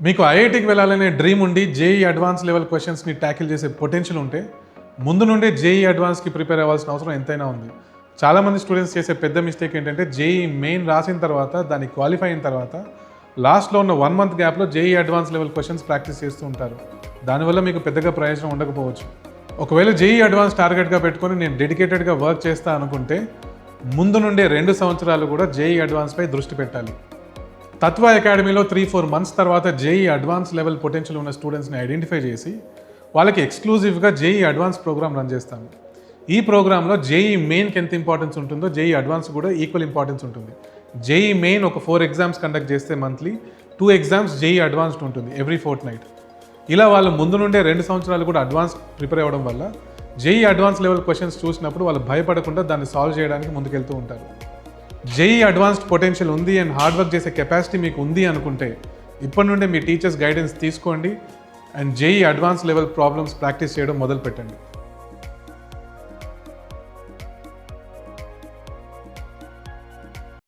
మీకు ఐఐటికి వెళ్ళాలనే డ్రీమ్ ఉండి జేఈ అడ్వాన్స్ లెవెల్ క్వశ్చన్స్ని ట్యాకిల్ చేసే పొటెన్షియల్ ఉంటే ముందు నుండే జేఈ అడ్వాన్స్కి ప్రిపేర్ అవ్వాల్సిన అవసరం ఎంతైనా ఉంది. చాలామంది స్టూడెంట్స్ చేసే పెద్ద మిస్టేక్ ఏంటంటే జేఈ మెయిన్ రాసిన తర్వాత దాన్ని క్వాలిఫై అయిన తర్వాత లాస్ట్లో ఉన్న 1 month గ్యాప్లో JEE advance level questions practice చేస్తూ ఉంటారు. దానివల్ల మీకు పెద్దగా ప్రయోజనం ఉండకపోవచ్చు. ఒకవేళ జేఈ అడ్వాన్స్ టార్గెట్గా పెట్టుకొని నేను డెడికేటెడ్గా వర్క్ చేస్తా అనుకుంటే ముందు నుండే 2 సంవత్సరాలు కూడా జేఈ అడ్వాన్స్పై దృష్టి పెట్టాలి. తత్వ అకాడమీలో 3-4 months తర్వాత జేఈ అడ్వాన్స్ లెవెల్ పొటెన్షియల్ ఉన్న స్టూడెంట్స్ని ఐడెంటిఫై చేసి వాళ్ళకి ఎక్స్క్లూజివ్గా జేఈ అడ్వాన్స్ ప్రోగ్రామ్ రన్ చేస్తాము. ఈ ప్రోగ్రాంలో జేఈ మెయిన్కి ఎంత ఇంపార్టెన్స్ ఉంటుందో జేఈ అడ్వాన్స్ కూడా ఈక్వల్ ఇంపార్టెన్స్ ఉంటుంది. జేఈ మెయిన్ ఒక 4 exams కండక్ట్ చేస్తే మంత్లీ 2 exams జేఈ అడ్వాన్స్డ్ ఉంటుంది ఎవ్రీ fortnight. ఇలా వాళ్ళు ముందు నుండే 2 సంవత్సరాలు కూడా అడ్వాన్స్ ప్రిపేర్ అవ్వడం వల్ల జేఈ అడ్వాన్స్ లెవెల్ క్వశ్చన్స్ చూసినప్పుడు వాళ్ళు భయపడకుండా దాన్ని సాల్వ్ చేయడానికి ముందుకెళ్తూ ఉంటారు. జేఈ అడ్వాన్స్డ్ పొటెన్షియల్ ఉంది అండ్ హార్డ్ వర్క్ చేసే కెపాసిటీ మీకు ఉంది అనుకుంటే ఇప్పటి నుండే మీ టీచర్స్ గైడెన్స్ తీసుకోండి and JEE advance level problems practice చేయడం మొదలు పెట్టండి.